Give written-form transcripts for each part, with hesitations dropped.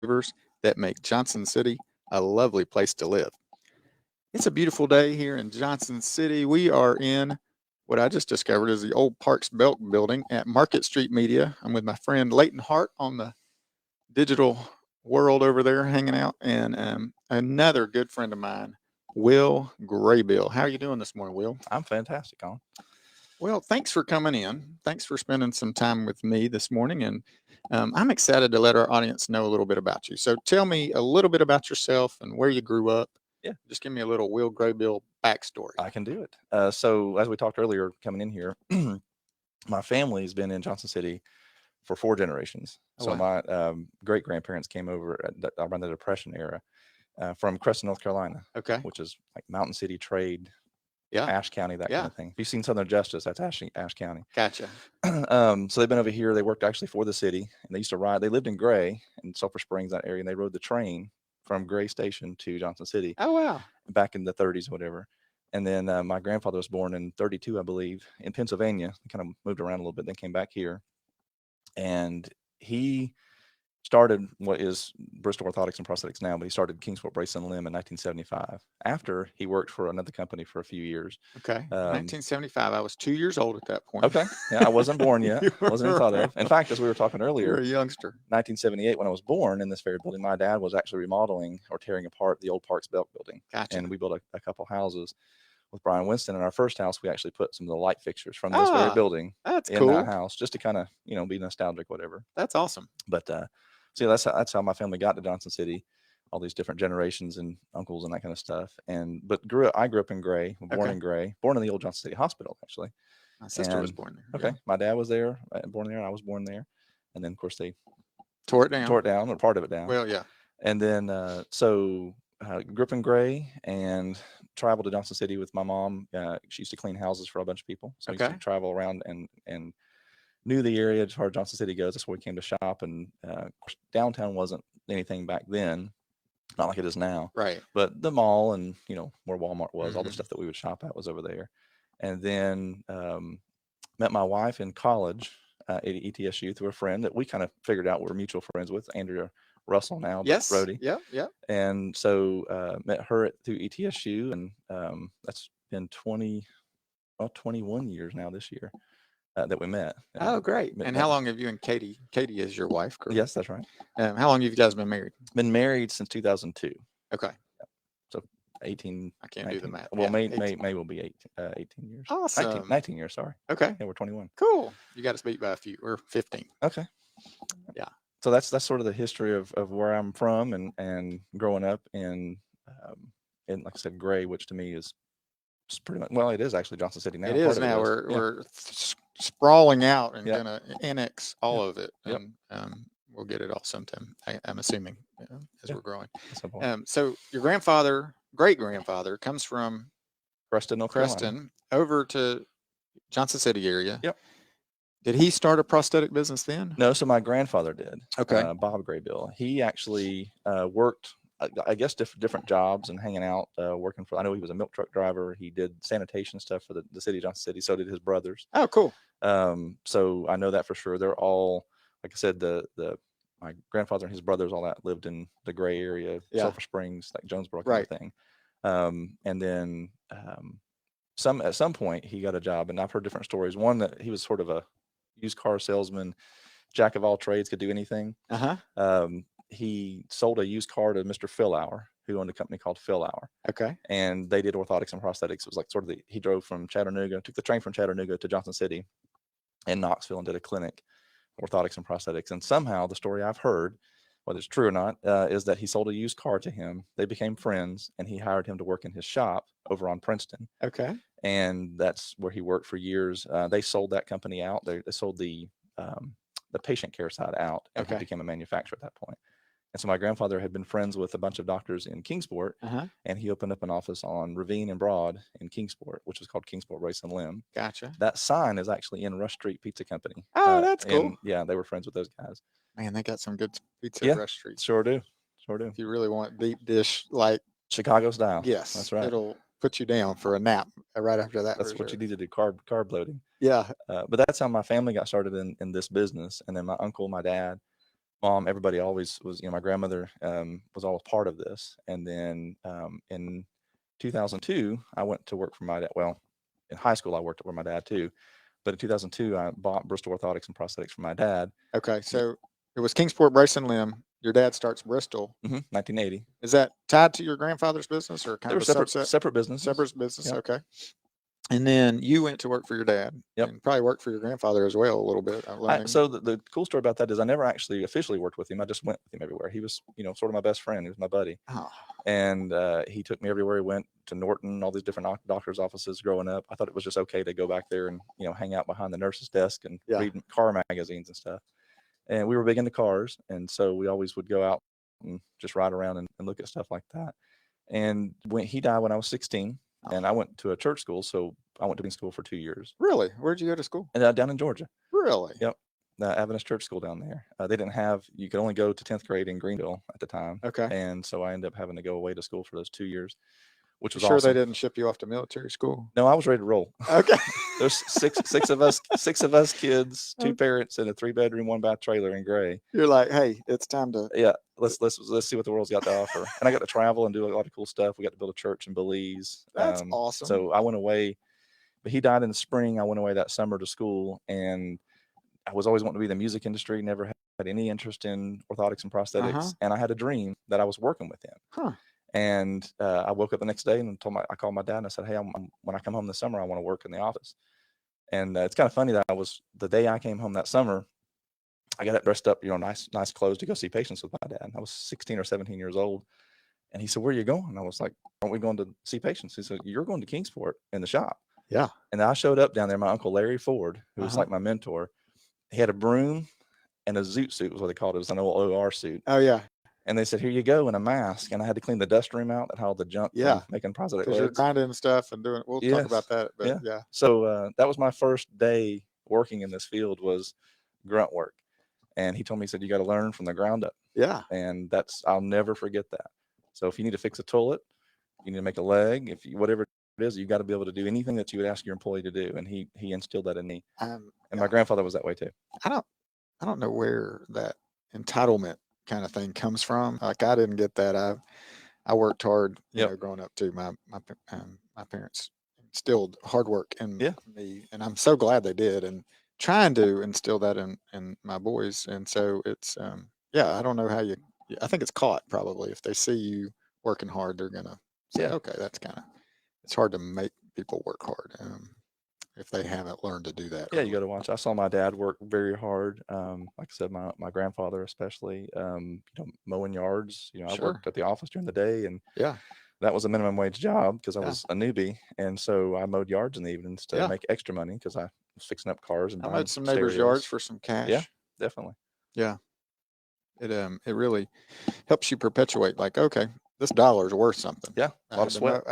rivers that make Johnson City a lovely place to live. It's a beautiful day here in Johnson City. We are in what I just discovered is the old Parks Belk building at Market Street Media. I'm with my friend Leighton Hart on the digital world over there hanging out, and another good friend of mine, Will Graybeal. How are you doing this morning, Will? I'm fantastic, Colin. Well, thanks for coming in. Thanks for spending some time with me this morning. And I'm excited to let our audience know a little bit about you. So tell me a little bit about yourself and where you grew up. Yeah. Just give me a little Will Graybeal backstory. I can do it. So as we talked earlier coming in here, my family's been in Johnson City for 4 generations. Oh, So wow. my great-grandparents came over around the Depression era from Creston, North Carolina, Okay. which is like Mountain City Trade, Yeah. Ashe County, that kind of thing. If you've seen Southern Justice, that's Ashe County. Gotcha. So they've been over here. They worked actually for the city, and they used to ride. They lived in Gray in Sulphur Springs, that area, and they rode the train from Gray Station to Johnson City Oh, wow. back in the 30s or whatever. And then my grandfather was born in 32, I believe, in Pennsylvania. He kind of moved around a little bit, then came back here. And he started what is Bristol Orthodontics and Prosthetics now, but he started Kingsport Brace and Limb in 1975. After he worked for another company for a few years. Okay. 1975. I was 2 years old at that point. Okay. Yeah, I wasn't born yet. Wasn't even thought of. In fact, as we were talking You were earlier, a youngster. 1978, when I was born in this very building, my dad was actually remodeling or tearing apart the old Parks Belk building. Gotcha. And we built a couple houses with Brian Winston. In our first house, we actually put some of the light fixtures from this very building That's in cool. that house, just to kind of, be nostalgic, whatever. That's awesome. But so yeah, that's how my family got to Johnson City, all these different generations and uncles and that kind of stuff. But I grew up in Gray, born in Gray, born in the old Johnson City Hospital, actually. My sister was born there. Okay. Yeah. My dad was there, born there, and I was born there. And then, of course, they tore it down, or part of it down. Well, yeah. And then, grew up in Gray and traveled to Johnson City with my mom. She used to clean houses for a bunch of people. So I used to travel around and knew the area as far as Johnson City goes. That's where we came to shop. And of course, downtown wasn't anything back then, not like it is now. Right. But the mall and, where Walmart was, all the stuff that we would shop at was over there. And then met my wife in college at ETSU through a friend that we kind of figured out we were mutual friends with, Andrea Russell now. Yes. Brody. Yeah. And so met her through ETSU, and that's been 21 years now this year that we met. Oh, great. And how long have you and Katie is your wife, correct? Yes, that's right. How long have you guys been married? Been married since 2002. Okay. So 18. I can't do the math. Well, May will be 18 years. Awesome. 19 years, sorry. Okay. Yeah, we're 21. Cool. You got us beat by a few. We're 15. Okay. Yeah. So that's sort of the history of where I'm from and growing up in like I said, Gray, which to me is pretty much, well, it is actually Johnson City now. It is now. We're sprawling out and gonna annex all of it. Yep. And we'll get it all sometime, I'm assuming, as we're growing. So your great grandfather comes from Creston, North Carolina, over to Johnson City area. Yep. Did he start a prosthetic business then? No, so my grandfather did. Okay. Bob Graybeal. He actually worked, I guess, different jobs and hanging out, working for. I know he was a milk truck driver. He did sanitation stuff for the city of Johnson City. So did his brothers. Oh, cool. So I know that for sure. They're all, like I said, my grandfather and his brothers, all that lived in the Gray area, Sulphur Springs, like Jonesboro kind of thing. And then at some point he got a job, and I've heard different stories. One that he was sort of a used car salesman, jack of all trades, could do anything. He sold a used car to Mr. Philauer, who owned a company called Philauer. Okay. And they did orthotics and prosthetics. It was like sort of he drove from Chattanooga, took the train from Chattanooga to Johnson City and Knoxville and did a clinic, orthotics and prosthetics. And somehow the story I've heard, whether it's true or not, is that he sold a used car to him. They became friends, and he hired him to work in his shop over on Princeton. Okay. And that's where he worked for years. They sold that company out. They sold the patient care side out, and he became a manufacturer at that point. And so my grandfather had been friends with a bunch of doctors in Kingsport, and he opened up an office on Ravine and Broad in Kingsport, which was called Kingsport Brace and Limb. Gotcha. That sign is actually in Rush Street Pizza Company. Oh, that's cool. Yeah, they were friends with those guys. Man, they got some good pizza at Rush Street. Sure do. If you really want deep dish, like Chicago style. Yes, that's right. It'll put you down for a nap right after that. That's what you need to do, carb loading. Yeah. But that's how my family got started in this business. And then my uncle, my dad, mom, everybody always was, my grandmother was always part of this. And then in 2002, I went to work for my dad. Well, in high school, I worked for my dad too. But in 2002, I bought Bristol Orthodontics and Prosthetics for my dad. Okay, so it was Kingsport Brace and Limb. Your dad starts Bristol. 1980. Is that tied to your grandfather's business or kind They were of a separate businesses. Separate business. Yep. Okay. And then you went to work for your dad. Yep. And probably worked for your grandfather as well a little bit. So the cool story about that is I never actually officially worked with him. I just went with him everywhere. He was, sort of my best friend. He was my buddy. Oh. And he took me everywhere he went, to Norton, all these different doctors' offices growing up. I thought it was just okay to go back there and, hang out behind the nurse's desk and read car magazines and stuff. And we were big into cars. And so we always would go out and just ride around and look at stuff like that. And when he died when I was 16, and I went to a church school, so I went to school for 2 years. Really? Where'd you go to school? And down in Georgia. Really? Yep. The Adventist Church School down there. They didn't have, you could only go to 10th grade in Greenville at the time. Okay. And so I ended up having to go away to school for those 2 years, which was sure awesome. They didn't ship you off to military school? No, I was ready to roll. Okay. There's six of us kids, 2 parents in a 3-bedroom, 1-bath trailer in Gray. You're like, hey, it's time to. Yeah, let's see what the world's got to offer. And I got to travel and do a lot of cool stuff. We got to build a church in Belize. That's awesome. So I went away, but he died in the spring. I went away that summer to school, and I was always wanting to be in the music industry. Never had any interest in orthotics and prosthetics, and I had a dream that I was working with him. Huh. And I woke up the next day and I called my dad and I said, hey, when I come home this summer, I want to work in the office. And it's kind of funny that the day I came home that summer, I got dressed up, nice clothes to go see patients with my dad. I was 16 or 17 years old. And he said, where are you going? And I was like, aren't we going to see patients? He said, you're going to Kingsport in the shop. Yeah. And I showed up down there. My uncle Larry Ford, who was like my mentor, he had a broom and a zoot suit was what they called it. It was an old OR suit. Oh, yeah. And they said, here you go, and a mask. And I had to clean the dust room out that had all the junk from making prosthetic legs. Because you're grinding stuff and doing, we'll talk about that. But yeah. So that was my first day working in this field, was grunt work. And he told me, he said, you got to learn from the ground up. Yeah. And I'll never forget that. So if you need to fix a toilet, you need to make a leg, whatever it is, you got to be able to do anything that you would ask your employee to do. And he instilled that in me. And my grandfather was that way too. I don't know where that entitlement kind of thing comes from. Like, I didn't get that. I worked hard, you know, growing up too. My parents instilled hard work in me, and I'm so glad they did, and trying to instill that in my boys. And so it's I don't know how I think it's caught probably. If they see you working hard, they're gonna say, okay, it's hard to make people work hard. If they haven't learned to do that. Yeah, you got to watch. I saw my dad work very hard. Like I said, my grandfather especially, mowing yards. I worked at the office during the day, and that was a minimum wage job because I was a newbie, and so I mowed yards in the evenings to make extra money because I was fixing up cars and I mowed some neighbors' yards for some cash. Yeah, definitely. Yeah, it really helps you perpetuate. Like, okay, this dollar is worth something. Yeah, a lot of sweat.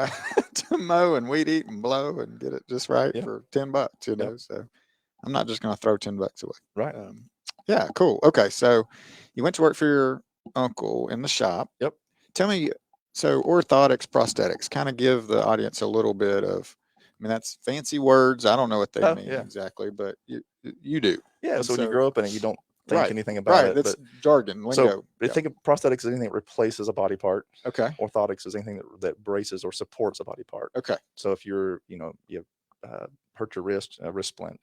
To mow and weed eat and blow and get it just right for $10, you know. So I'm not just going to throw $10 away. Right. Yeah, cool. Okay, so you went to work for your uncle in the shop. Yep. Tell me, so orthotics, prosthetics, kind of give the audience a little bit of, I mean, that's fancy words. I don't know what they mean exactly, but you do. Yeah. And so when you grow up in it, you don't think anything about it. That's jargon, lingo. So think of prosthetics as anything that replaces a body part. Okay. Orthotics is anything that braces or supports a body part. Okay. So if you hurt your wrist, a wrist splint,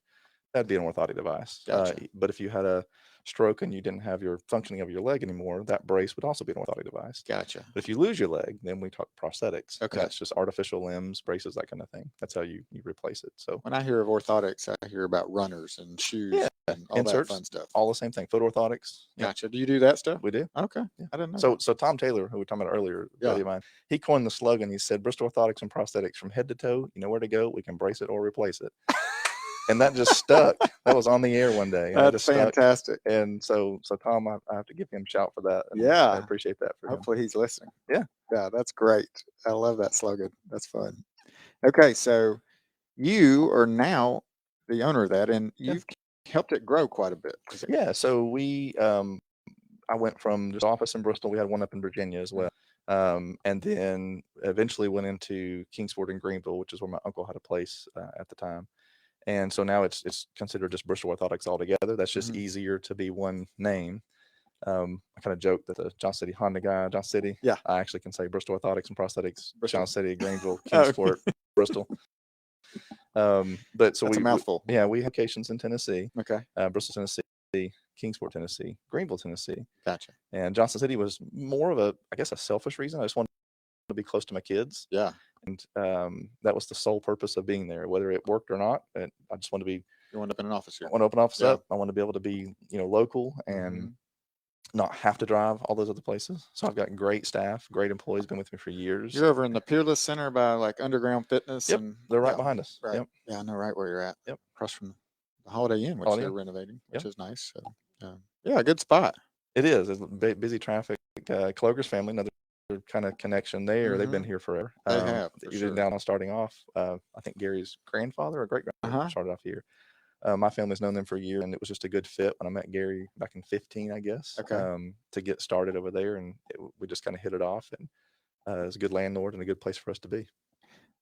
that'd be an orthotic device. Gotcha. But if you had a stroke and you didn't have your functioning of your leg anymore, that brace would also be an orthotic device. Gotcha. But if you lose your leg, then we talk prosthetics. Okay. That's just artificial limbs, braces, that kind of thing. That's how you replace it. So when I hear of orthotics, I hear about runners and shoes and all inserts, that fun stuff. All the same thing. Foot orthotics. Gotcha. Do you do that stuff? We do. Okay. Yeah. I didn't know. So Tom Taylor, who we were talking about earlier, a buddy of mine, he coined the slogan. He said, Bristol Orthotics and Prosthetics, from head to toe, you know where to go. We can brace it or replace it. And that just stuck. That was on the air one day. That's fantastic. Stuck. And so Tom, I have to give him a shout for that. And I appreciate that for him. Hopefully he's listening. Yeah. Yeah, that's great. I love that slogan. That's fun. Okay, so you are now the owner of that, and you've helped it grow quite a bit. Yeah. So I went from just office in Bristol. We had one up in Virginia as well. And then eventually went into Kingsport and Greenville, which is where my uncle had a place at the time. And so now it's considered just Bristol Orthotics altogether. That's just easier to be one name. I kind of joke that the Johnson City Honda guy, Johnson City, Yeah. I actually can say Bristol Orthodontics and Prosthetics, Bristol. Johnson City, Greenville, Oh. Kingsport, Bristol. But so That's a mouthful. we have locations in Tennessee, Okay. Bristol, Tennessee, Kingsport, Tennessee, Greenville, Tennessee. Gotcha. And Johnson City was more of a, I guess, a selfish reason. I just wanted to be close to my kids. Yeah. And that was the sole purpose of being there, whether it worked or not. And I just want to be. You want to open an office here? I want to open an office up. I want to be able to be, local and not have to drive all those other places. So I've got great staff, great employees, been with me for years. You're over in the Peerless Center by like Underground Fitness. Yep, and they're right behind us. Right. Yep. Yeah, I know right where you're at. Yep. Across from the Holiday Inn, which they're renovating, which Yep. is nice. So, yeah, good spot. It is. It's busy traffic. Kloger's family, another kind of connection there. They've been here forever. They have. Even down on starting off. I think Gary's grandfather or great grandfather started off here. My family's known them for a year, and it was just a good fit when I met Gary back in 15, I guess, to get started over there. And we just kind of hit it off, and it's a good landlord and a good place for us to be.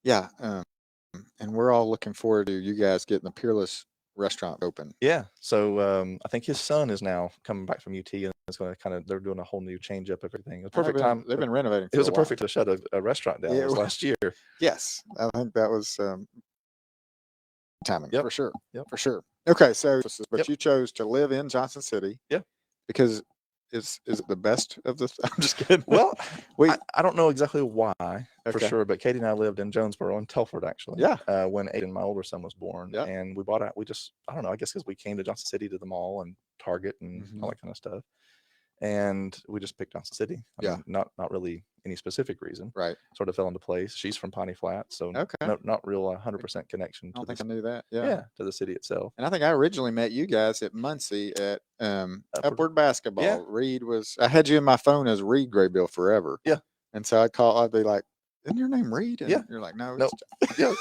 Yeah. And we're all looking forward to you guys getting the Peerless restaurant open. Yeah. So I think his son is now coming back from UT, and it's going to they're doing a whole new change up of everything. It was perfect time. They've been renovating. It was a perfect to shut a restaurant down. It was last year. Yes. I think that was timing. For sure. Yep. For sure. Okay. So, but you chose to live in Johnson City. Yeah. Because is it the best of the? I'm just kidding. Well, I don't know exactly why for sure, but Katie and I lived in Jonesboro and Telford actually. Yeah. When Aiden, my older son, was born. Yeah. And we just I don't know, I guess because we came to Johnson City to the mall and Target and all that kind of stuff. And we just picked Johnson City. I mean, not really any specific reason. Right. Sort of fell into place. She's from Piney Flat, so not real 100% connection. I don't think I knew that. Yeah, to the city itself. And I think I originally met you guys at Muncie at Upward Basketball. Yeah. I had you in my phone as Reed Graybeal forever. Yeah. And so I'd be like, isn't your name Reed? And you're like, no. Yeah.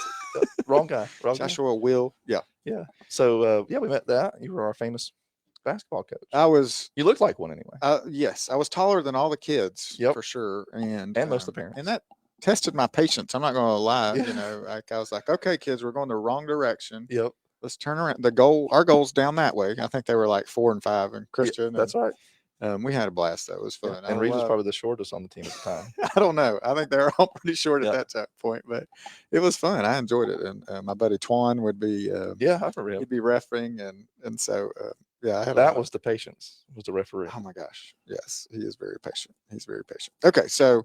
Wrong guy. Joshua Will. Yeah. Yeah. So we met that. You were our famous basketball coach. You looked like one anyway. Yes, I was taller than all the kids for sure, and most of the parents. And that tested my patience. I'm not going to lie. I was like, okay, kids, we're going the wrong direction. Yep. Let's turn around. Our goal's down that way. I think they were like 4 and 5, and Christian. That's right. We had a blast. That was fun. Yeah. And Reed was probably the shortest on the team at the time. I don't know. I think they were all pretty short at that point, but it was fun. I enjoyed it. And my buddy Twan would be I remember him. He'd be refereeing, and so that was the patience. Was the referee? Oh my gosh, yes, he is very patient. He's very patient. Okay, so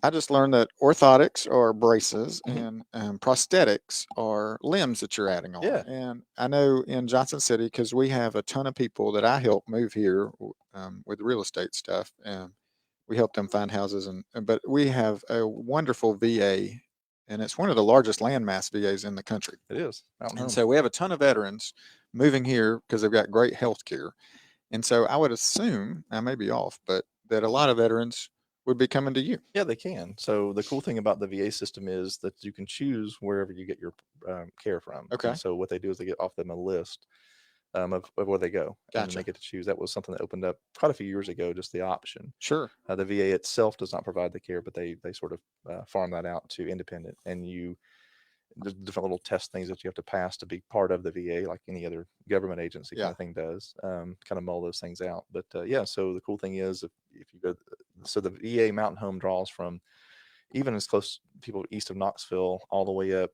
I just learned that orthotics are braces and prosthetics are limbs that you're adding on. Yeah. And I know in Johnson City, because we have a ton of people that I help move here with real estate stuff, and we help them find houses. But we have a wonderful VA, and it's one of the largest landmass VAs in the country. It is. And so we have a ton of veterans moving here because they've got great health care. And so I would assume, I may be off, but that a lot of veterans would be coming to you. Yeah, they can. So the cool thing about the VA system is that you can choose wherever you get your care from. Okay. And so what they do is they get off them a list of where they go. Gotcha. And they get to choose. That was something that opened up quite a few years ago, just the option. Sure. The VA itself does not provide the care, but they sort of farm that out to independent. And there's different little test things that you have to pass to be part of the VA, like any other government agency kind of thing does, kind of mull those things out. But so the cool thing is if you go, so the VA Mountain Home draws from even as close people east of Knoxville all the way up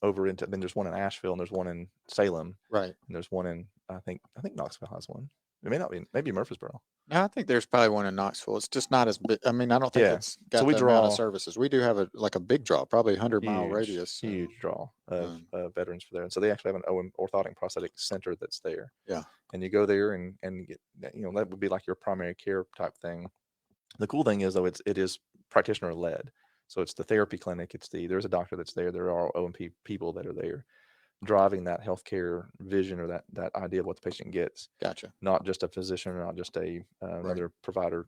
over into, then there's one in Asheville and there's one in Salem. Right. And there's one in, I think Knoxville has one. It may not be, maybe Murfreesboro. No, I think there's probably one in Knoxville. It's just not as big. I mean, I don't think it's got we that amount of services. We do have a big draw, probably 100-mile radius. Huge draw of veterans for there. And so they actually have an orthodontic prosthetic center that's there. Yeah. And you go there and get, that would be like your primary care type thing. The cool thing is though, it is practitioner led. So it's the therapy clinic. There's a doctor that's there. There are O&P people that are there driving that healthcare vision or that idea of what the patient gets. Gotcha. Not just a physician or not just another provider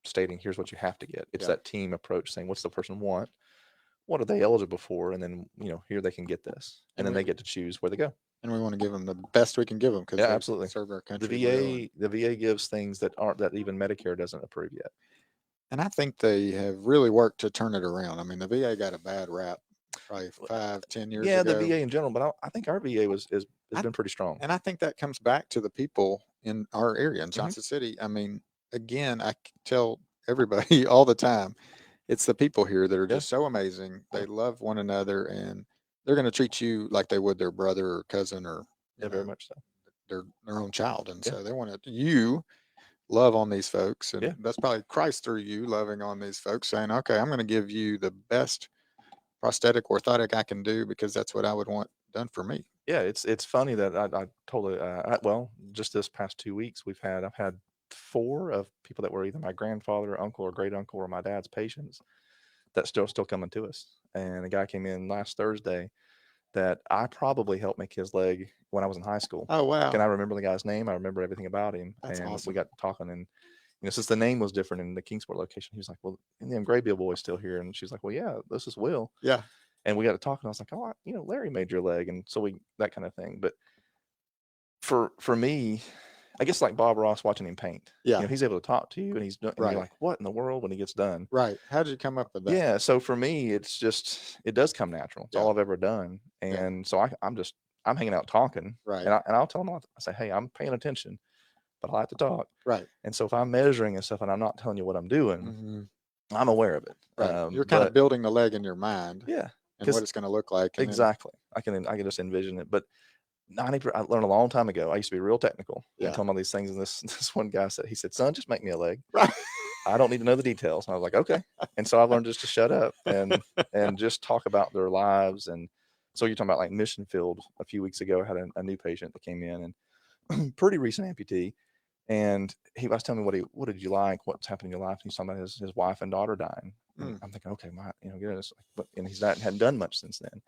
stating here's what you have to get. It's that team approach saying what's the person want, what are they eligible for, and then here they can get this, and then they get to choose where they go. And we want to give them the best we can give them because they absolutely serve our country. The VA gives things that even Medicare doesn't approve yet. And I think they have really worked to turn it around. I mean, the VA got a bad rap probably 5-10 years ago. Yeah, the VA in general, but I think our VA has been pretty strong. And I think that comes back to the people in our area in Mhm. Johnson City. I mean, again, tell everybody all the time, it's the people here that are Yeah. just so amazing. They Yeah. love one another, and they're going to treat you like they would their brother or cousin or, you Yeah, very know, much so. their own child. And Yeah. so they want you love on these folks, and Yeah. that's probably Christ through you loving on these folks, saying, okay, I'm going to give you the best prosthetic orthotic I can do because that's what I would want done for me. Yeah, it's funny that I totally well, just this past 2 weeks I've had 4 of people that were either my grandfather, uncle, or great uncle, or my dad's patients that still coming to us. And a guy came in last Thursday that I probably helped make his leg when I was in high school. Oh wow, And I remember the guy's name. I remember everything about him. that's And we awesome. got talking, and since the name was different in the Kingsport location, he was like, "Well, and then Graybeal boy's still here." And she's like, "Well, yeah, this is Will." Yeah, And we got to talking. I was like, "Oh, Larry made your leg," and so we that kind of thing. But for me, I guess like Bob Ross watching him paint. yeah, He's able to talk to you, and and you're right, like, "What in the world?" when he gets done. right. How did you come up with that? Yeah. So for me, it's just it does come natural. It's Yeah, all I've ever done, yeah, and so I'm hanging out talking, right, and I'll tell them, I say, "Hey, I'm paying attention, but I like to talk." right, And so if I'm measuring and stuff, and I'm not telling you what I'm doing, hmm I'm aware of it. right. You're kind of But building the leg in your mind yeah, and what because it's going to look like, and then exactly, I can just envision it. But I learned a long time ago. I used to be real technical and yeah, tell them all these things. And this this one guy said, he said, "Son, just make me a leg. right, I don't need to know the details." And I was like, "Okay." And so I learned just to shut up and just talk about their lives. And so you're talking about like Mission Field a few weeks ago. I had a new patient that came in, and pretty recent amputee. And he was telling me what did you like? What's happened in your life? And he's talking about his wife and daughter dying. And mm. I'm thinking, okay, goodness. But and he's not hadn't done much since then.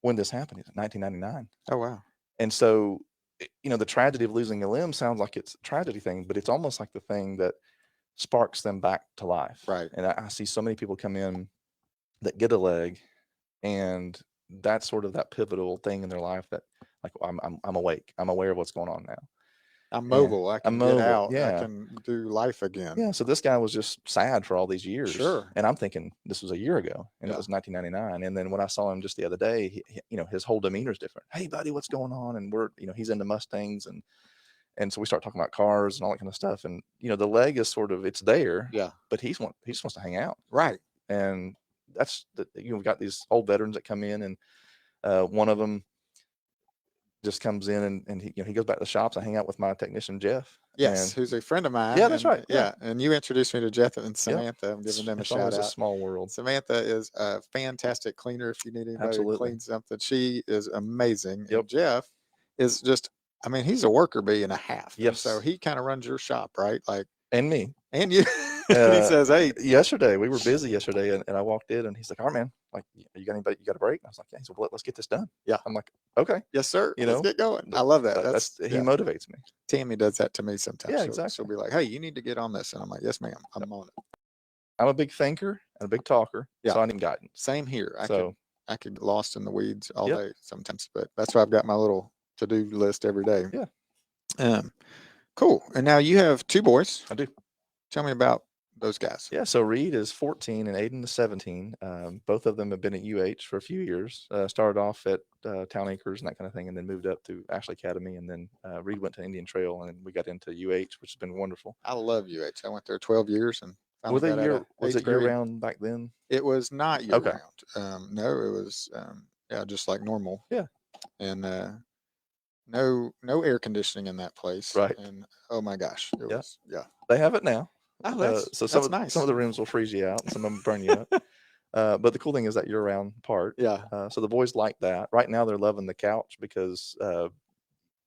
When this happened, it's 1999. Oh wow, And so, the tragedy of losing a limb sounds like it's a tragedy thing, but it's almost like the thing that sparks them back to life. right. And I see so many people come in that get a leg, and that's sort of that pivotal thing in their life that, like, I'm awake. I'm aware of what's going on now. I'm And mobile. I I'm can get mobile. out. I Yeah. can do life again. Yeah. So this guy was just sad for all these years. Sure. And I'm thinking this was a year ago, and it Yeah. was 1999. And then when I saw him just the other day, his whole demeanor is different. "Hey, buddy, what's going on?" And he's into Mustangs, and so we start talking about cars and all that kind of stuff. And the leg is sort of, it's there, Yeah. but he just wants to hang out. Right. And that's we've got these old veterans that come in, and one of them just comes in, and he goes back to the shops. I hang out with my technician Jeff. Yes, And who's a friend of mine. yeah, that's And right. Yeah. yeah, and you introduced me to Jeff and Yep. Samantha. I'm giving them a It's shout always a out. small world. Samantha is a fantastic cleaner. If you need anybody to Absolutely. clean something, she is amazing. Yep. And Jeff is just, I mean, he's a worker bee and a half. And so Yes. he kind of runs your shop, right? Like, And me. and you, and he says, hey, Yesterday we were busy yesterday, and I walked in, and he's like, "All right, man, like, you got anybody? You got a break?" And I was like, "Yeah." He said, "Well, let's get this done." Yeah. I'm like, "Okay." Yes, sir. Let's get going. I love that. That's he motivates me. Tammy does that to me sometimes. Yeah, She'll exactly. be like, hey, you need to get on this. And I'm like, yes, ma'am. I'm on it. I'm a big thinker and a big talker, so Yeah. I need guidance. Same here. So I could get lost in the weeds all Yep. day sometimes, but that's why I've got my little to-do list every day. Yeah. Cool. And now you have 2 boys. I do. Tell me about those guys. Yeah. So Reed is 14 and Aiden is 17. Both of them have been at UH for a few years. Started off at Town Acres and that kind of thing, and then moved up to Ashley Academy. And then Reed went to Indian Trail, and then we got into UH, which has been wonderful. I love UH. I went there 12 years and Were finally they got was it year round back then? It was not year Okay. round. No, it was just like normal. Yeah. And no air conditioning in that place. Right. And oh my gosh, it was They have it now. Oh, that's nice. Some of the rooms will freeze you out, and some of them burn you up. But the cool thing is that year-round part. Yeah. So the boys like that. Right now, they're loving the couch because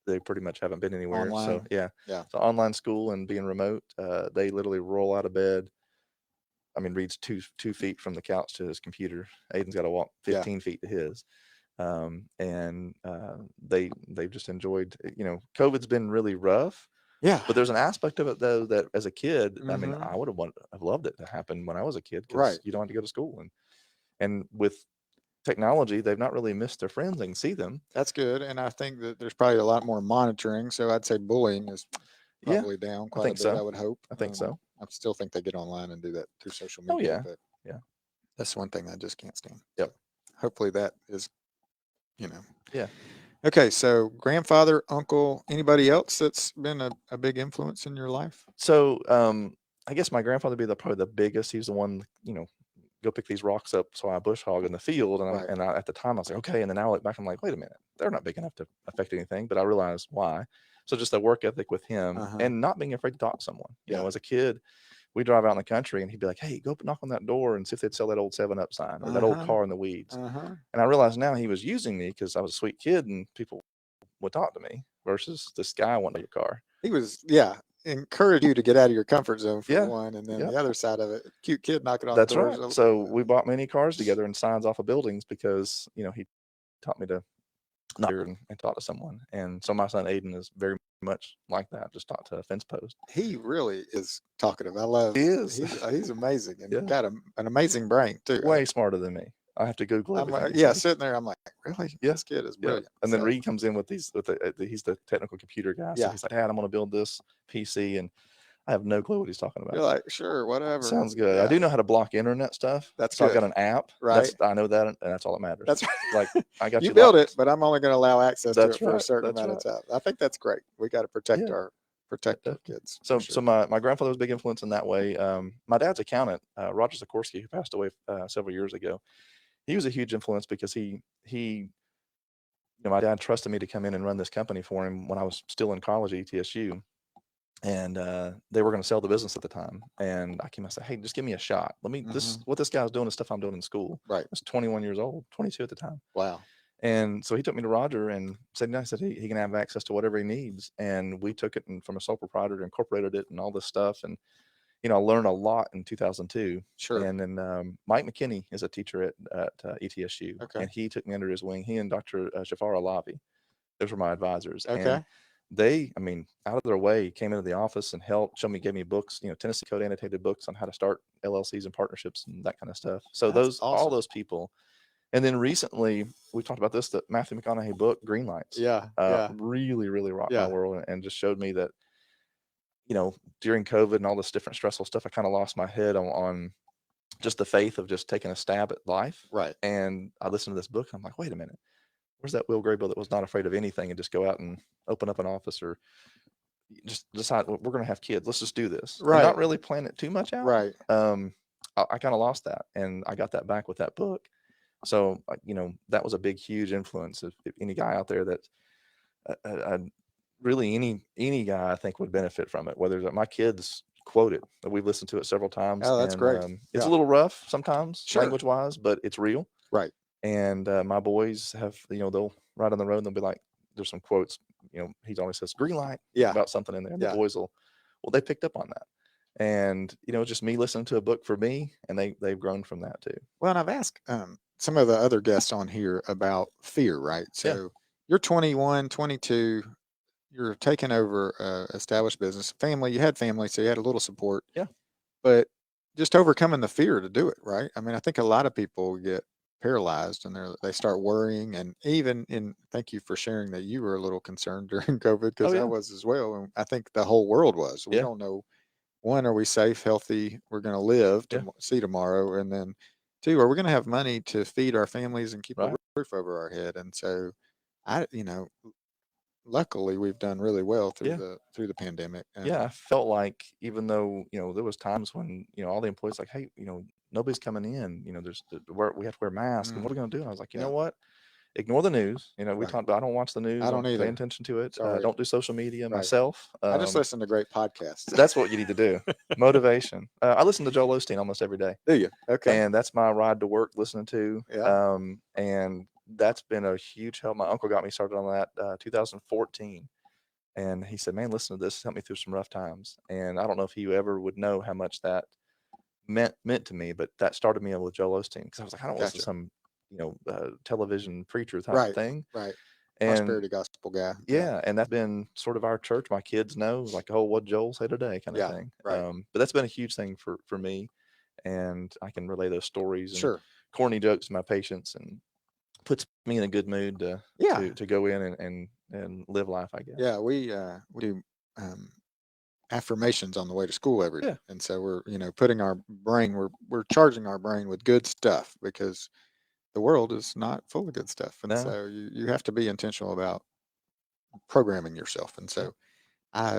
they pretty much haven't been anywhere. Online. So yeah. So online school and being remote, they literally roll out of bed. I mean, Reed's 2 feet from the couch to his computer. Aiden's got to walk 15 feet to his. And they've just enjoyed. COVID's been really rough. Yeah. But there's an aspect of it though that as a kid, I mean, Mhm. I would have loved it to happen when I was a kid because Right. you don't have to go to school, and with technology, they've not really missed their friends. They can see them. That's good. And I think that there's probably a lot more monitoring. So I'd say bullying is probably down quite a bit, I would hope. I think so. I still think they get online and do that through social Oh media. yeah. But Yeah. that's one thing I just can't stand. Yep. So hopefully that is, Yeah. Okay, so grandfather, uncle, anybody else that's been a big influence in your life? So I guess my grandfather would be probably the biggest. He's the one, go pick these rocks up so I bush hog in the field. And Right. at the time I was like, okay. And then now I look back, I'm like, wait a minute, they're not big enough to affect anything. But I realized why. So just the work ethic with him and not being afraid to talk to someone. As a kid, we drive out in the country and he'd be like, hey, go knock on that door and see if they'd sell that old 7-Up sign or that old car in the weeds. And I realized now he was using me because I was a sweet kid and people would talk to me versus this guy wanting your car. He was, encourage you to get out of your comfort zone for one, and then Yeah. the other side of it, cute kid knocking on That's the doors. right. So we bought many cars together and signs off of buildings because he taught me to knock and talk to someone. And so my son Aiden is very much like that, just talk to a fence post. He really is talkative. I love. He is. He's amazing and got an amazing brain too. Way smarter than me. I have to Google everything. Sitting there, I'm like, really? This kid is brilliant. And then Reed comes in with he's the technical computer guy. So he's like, Dad, I'm going to build this PC, and I have no clue what he's talking about. You're like, sure, whatever. Sounds good. I do know how to block internet stuff. That's so good. I've got an app. Right. I know that, and that's all that matters. That's right. Like I got you build it, but I'm only going to allow access to it for a certain amount of time. I think that's great. We got to protect our kids. So my grandfather was a big influence in that way. My dad's accountant, Roger Sikorsky, who passed away several years ago. He was a huge influence because my dad trusted me to come in and run this company for him when I was still in college at ETSU. And they were going to sell the business at the time. And I came and said, hey, just give me a shot. Let me, what this guy's doing is stuff I'm doing in school. Right. I was 21 years old, 22 at the time. Wow. And so he took me to Roger and said he can have access to whatever he needs. And we took it and from a sole proprietor, incorporated it and all this stuff. And, I learned a lot in 2002. Sure. And then Mike McKinney is a teacher at ETSU. Okay. And he took me under his wing. He and Dr. Jafar Alavi, those were my advisors. Okay. And they, out of their way, came into the office and helped, gave me books, Tennessee Code annotated books on how to start LLCs and partnerships and that kind of stuff. So That's all awesome. those people. And then recently, we talked about this, the Matthew McConaughey book, Green Lights. Really, really rocked my world and just showed me that, during COVID and all this different stressful stuff, I kind of lost my head on just the faith of just taking a stab at life. Right. And I listened to this book. And I'm like, wait a minute. Where's that Will Graybeal that was not afraid of anything and just go out and open up an office or just decide we're going to have kids. Let's just do this. Right. And not really plan it too much out. Right. I kind of lost that, and I got that back with that book. So that was a big, huge influence. If any guy out there that really any guy I think would benefit from it. Whether my kids quote it, we've listened to it several times. Oh, that's great. It's a little rough sometimes, sure. language wise, but it's real. Right. And my boys have, they'll ride on the road and they'll be like, there's some quotes, he always says green light about something in there. And the boys they picked up on that. And, just me listening to a book for me, and they've grown from that too. Well, and I've asked some of the other guests on here about fear, right? So you're 21, 22, you're taking over established business, family, you had family, so you had a little support. Yeah. But just overcoming the fear to do it, right? I mean, I think a lot of people get paralyzed and they start worrying, and thank you for sharing that you were a little concerned during COVID, because I was as well, and I think the whole world was. We don't know, one, are we safe, healthy, we're going to live to see tomorrow, and then two, are we going to have money to feed our families and keep a roof over our head? And so luckily we've done really well through the pandemic. I felt like, even though there was times when all the employees like, hey, nobody's coming in, we have to wear masks, and what are we going to do? And I was like, you know what, ignore the news. We talked about, I don't watch the news. I don't either. Pay attention to it. Don't do social media myself. I just listen to great podcasts. That's what you need to do. Motivation. I listen to Joel Osteen almost every day. Do you? Okay. And that's my ride to work, listening to. Yeah. And that's been a huge help. My uncle got me started on that 2014. And he said, man, listen to this. Help me through some rough times. And I don't know if he ever would know how much that meant to me, but that started me with Joel Osteen, because I was like, I don't listen to some television preacher type thing. Right. And prosperity gospel guy. Yeah. And that's been sort of our church. My kids know, like, oh, what Joel say today kind of thing. Right. But that's been a huge thing for me. And I can relay those stories and corny jokes to my patients, and puts me in a good mood to go in and live life, I guess. Yeah. We do affirmations on the way to school every day. And so we're, putting our brain, we're charging our brain with good stuff, because the world is not full of good stuff. And No. so you have to be intentional about programming yourself. And so I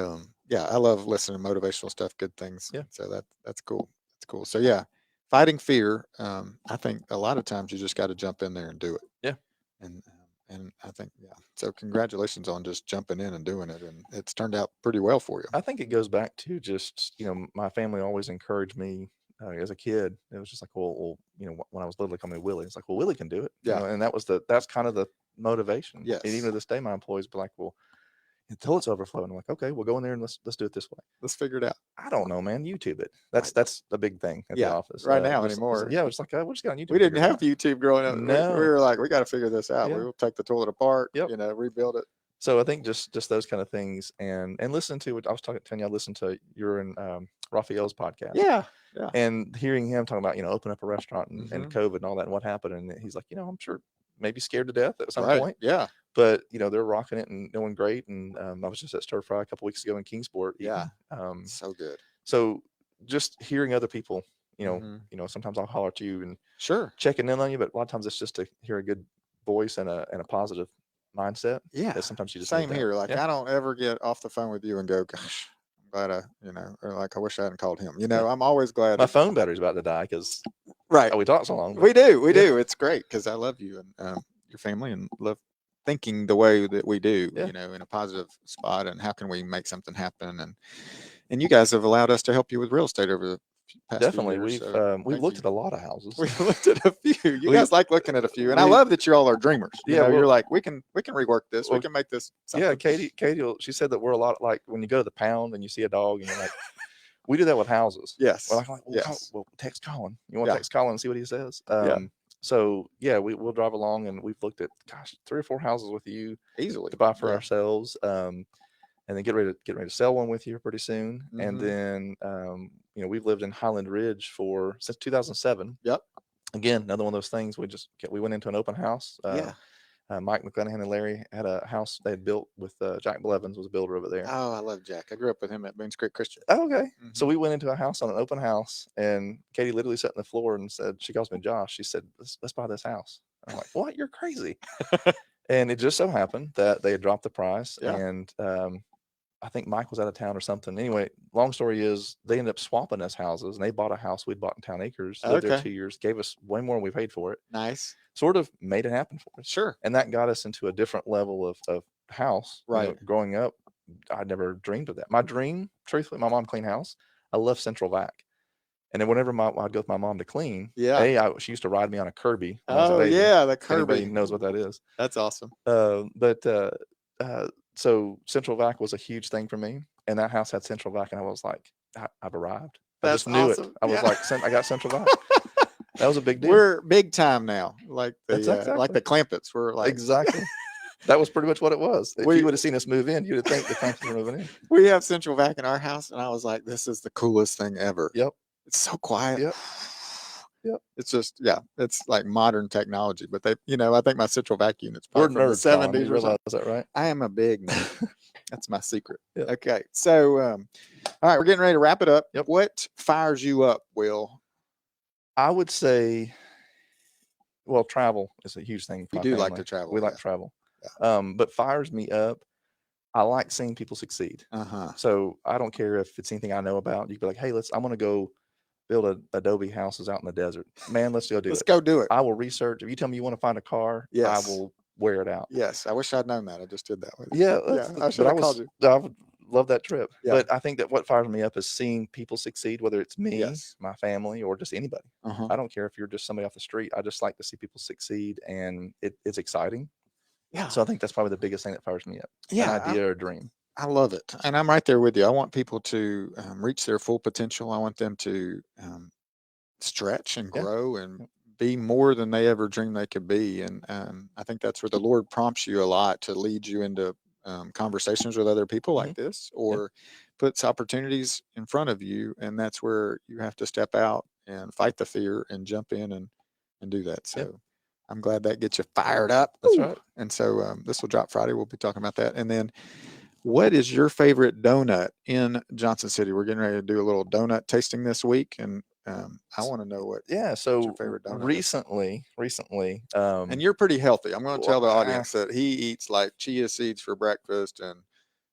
love listening to motivational stuff, good things. Yeah. So that's cool. That's cool. So yeah, fighting fear. I think a lot of times you just got to jump in there and do it. Yeah. And I think, so congratulations on just jumping in and doing it. And it's turned out pretty well for you. I think it goes back to just, my family always encouraged me as a kid. It was just like, well, when I was little, they called me Willie. It's like, well, Willie can do it. Yeah. And that's kind of the motivation. Yes. And even to this day, my employees be like, well, until it's overflowing. I'm like, okay, we'll go in there and let's do it this way. Let's figure it out. I don't know, man. YouTube it. That's a big thing at the office right now anymore. It's like we just got on YouTube. We didn't have YouTube growing up. No. We were like, we got to figure this out. Yeah. We'll take the toilet apart. Yep. Rebuild it. So I think just those kind of things, and listen to what I was telling you. I listened to your and Raphael's podcast. Yeah. And hearing him talking about open up a restaurant and COVID and all that and what happened, and he's like, I'm sure maybe scared to death at some point. Yeah. But they're rocking it and doing great. And I was just at Stir Fry a couple weeks ago in Kingsport. Yeah. So good. So just hearing other people, sometimes I'll holler at you and sure checking in on you, but a lot of times it's just to hear a good voice and a positive mindset. Yeah. That sometimes you just same here. Like I don't ever get off the phone with you and go, gosh, I'm glad or like I wish I hadn't called him. I'm always glad. My phone battery's about to die because we talked so long. We do. It's great because I love you and your family and love thinking the way that we do, in a positive spot, and how can we make something happen? And you guys have allowed us to help you with real estate over the past definitely few years, we've looked at a lot of houses. We've looked at a few. You guys like looking at a few, and I love that you all are dreamers. You're like, we can rework this. We can make this something. Yeah, Katie, she said that we're a lot like when you go to the pound and you see a dog and you're like, we do that with houses. Yes. We're like, yes. Text Colin. You want to text Colin and see what he says? So we'll drive along, and we've looked at 3 or 4 houses with you easily to buy for ourselves, and then get ready to sell one with you pretty soon. And then we've lived in Highland Ridge since 2007. Yep. Again, another one of those things. We went into an open house. Mike McClanahan and Larry had a house they had built with Jack Blevins was a builder over there. Oh, I love Jack. I grew up with him at Boone's Creek Christian. Oh, okay. So we went into a house on an open house, and Katie literally sat on the floor and said, she calls me Josh. She said, let's buy this house. I'm like, what? You're crazy. And it just so happened that they had dropped the price. Yeah. And I think Mike was out of town or something. Anyway, long story is they ended up swapping us houses, and they bought a house we'd bought in Town Acres, lived there 2 years, gave us way more than we paid for it. Nice. Sort of made it happen for us. Sure. And that got us into a different level of house. Right. Growing up, I never dreamed of that. My dream, truthfully, my mom cleaned house. I love central vac. And then whenever I'd go with my mom to clean, she used to ride me on a Kirby. Oh, yeah, the Kirby. Anybody knows what that is. That's awesome. So central vac was a huge thing for me. And that house had central vac, and I was like, I've arrived. I just knew awesome. it. I was like, I got central vac. That was a big deal. We're big time now, like the like the Clampetts. We're like exactly. That was pretty much what it was. If you would have seen us move in, you'd have think the Clampetts were moving in. We have central vac in our house, and I was like, "This is the coolest thing ever." Yep. It's so quiet. Yep. Yep. It's just it's like modern technology. But they, I think my central vac unit's probably from the 70s. You realize that, right? I am a big nerd. That's my secret. Yep. Okay, so all right, we're getting ready to wrap it up. Yep. What fires you up, Will? I would say, travel is a huge thing. We do like to travel. We like to travel. Yeah. But fires me up, I like seeing people succeed. So I don't care if it's anything I know about. You can be like, hey, I'm going to go build Adobe houses out in the desert. Man, let's go do it. Let's go do it. I will research. If you tell me you want to find a car, I will wear it out. Yes. I wish I'd known that. I just did that with you. Yeah. I should have called you. I would love that trip. Yeah. But I think that what fires me up is seeing people succeed, whether it's me, my family, or just anybody. I don't care if you're just somebody off the street. I just like to see people succeed, and it's exciting. Yeah. So I think that's probably the biggest thing that fires me up. Yeah. An idea or a dream. I love it. And I'm right there with you. I want people to reach their full potential. I want them to stretch and grow and be more than they ever dreamed they could be. And I think that's where the Lord prompts you a lot to lead you into conversations with other people like this, or puts opportunities in front of you. And that's where you have to step out and fight the fear and jump in and do that. So I'm glad that gets you fired up. That's right. And so this will drop Friday. We'll be talking about that. And then, what is your favorite donut in Johnson City? We're getting ready to do a little donut tasting this week. And I want to know what. Yeah. What's So your favorite donut recently, and you're pretty healthy. I'm going to tell the well, audience that he eats like chia seeds for breakfast, and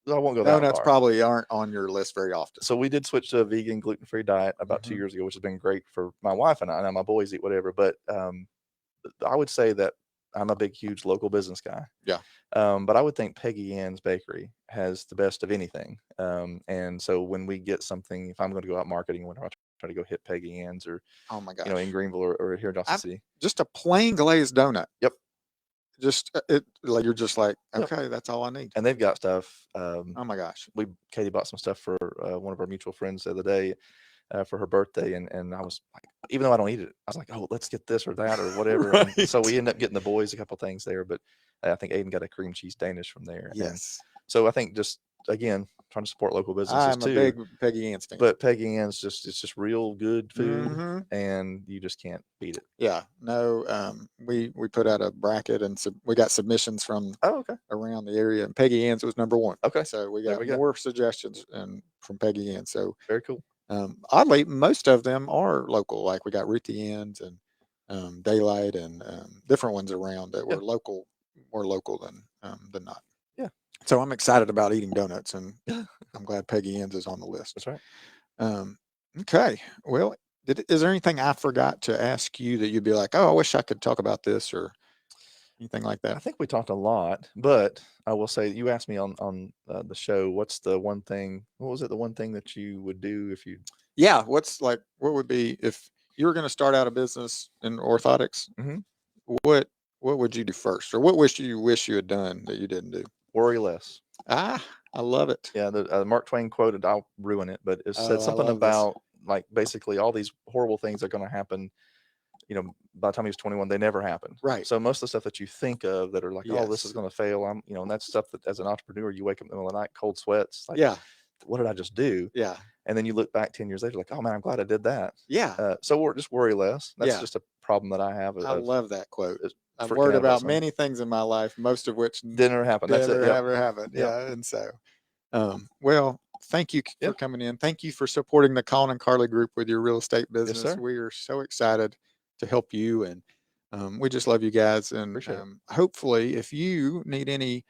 I won't go that donuts far. probably aren't on your list very often. So we did switch to a vegan, gluten-free diet about 2 years ago, which has been great for my wife and I. Now my boys eat whatever, but I would say that I'm a big, huge local business guy. Yeah. But I would think Peggy Ann's Bakery has the best of anything. And so when we get something, if I'm going to go out marketing, when I try to go hit Peggy Ann's or, Oh my gosh, in Greenville or here in Johnson City. Just a plain glazed donut. Yep. Just you're just like, okay, that's all I need. And they've got stuff. Oh my gosh. Katie bought some stuff for one of our mutual friends the other day for her birthday. And I was like, even though I don't eat it, I was like, oh, let's get this or that or whatever. Right. And so we ended up getting the boys a couple things there, but I think Aiden got a cream cheese Danish from there. Yes. And so I think just, again, trying to support local businesses I'm a big Peggy Ann's fan. But Peggy Ann's it's just real good food, and you just can't beat it. Yeah. No, we put out a bracket, and we got submissions from around the area, and Peggy Ann's was number one. Okay. So we got more suggestions from Peggy Ann's. So very cool. Oddly, most of them are local. Like we got Ruthie Ann's and Daylight and different ones around that were local, more local than not. Yeah. So I'm excited about eating donuts, and I'm glad Peggy Ann's is on the list. That's right. Okay. Well, is there anything I forgot to ask you that you'd be like, oh, I wish I could talk about this or anything like that? I think we talked a lot, but I will say you asked me on the show, what's the one thing? What was it? The one thing that you would do if you? Yeah. What would be if you were going to start out a business in orthotics? What would you do first, or what wish you had done that you didn't do? Worry less. I love it. Yeah, the Mark Twain quoted, I'll ruin it, but it said something about like basically all these horrible things are going to happen. By the time he was 21, they never happened. Right. So most of the stuff that you think of that are like, oh, this is going to fail. And that's stuff that as an entrepreneur, you wake up in the middle of the night, cold sweats. Like, what did I just do? Yeah. And then you look back 10 years later, like, oh man, I'm glad I did that. Yeah. So we're just worry less. That's just a problem that I have. I love that quote. I'm worried about many things in my life, most of which didn't ever happen. That's it. Never happened. Yeah. And so, well, thank you for coming in. Thank you for supporting the Colin and Carly group with your real estate business. Yes, sir. We are so excited to help you, and we just love you guys. And hopefully, if you need any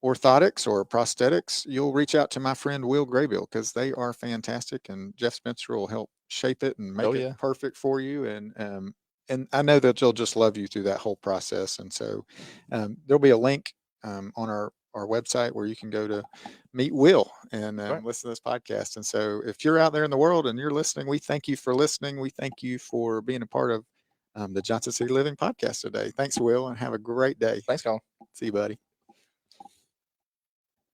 orthotics or prosthetics, you'll reach out to my friend Will Graybeal, because they are fantastic, and Jeff Spencer will help shape it and make it perfect for you. And I know that they'll just love you through that whole process. And so there'll be a link on our website where you can go to meet Will and listen to this podcast. And so if you're out there in the world and you're listening, we thank you for listening. We thank you for being a part of the Johnson City Living podcast today. Thanks, Will, and have a great day. Thanks, Colin. See you, buddy.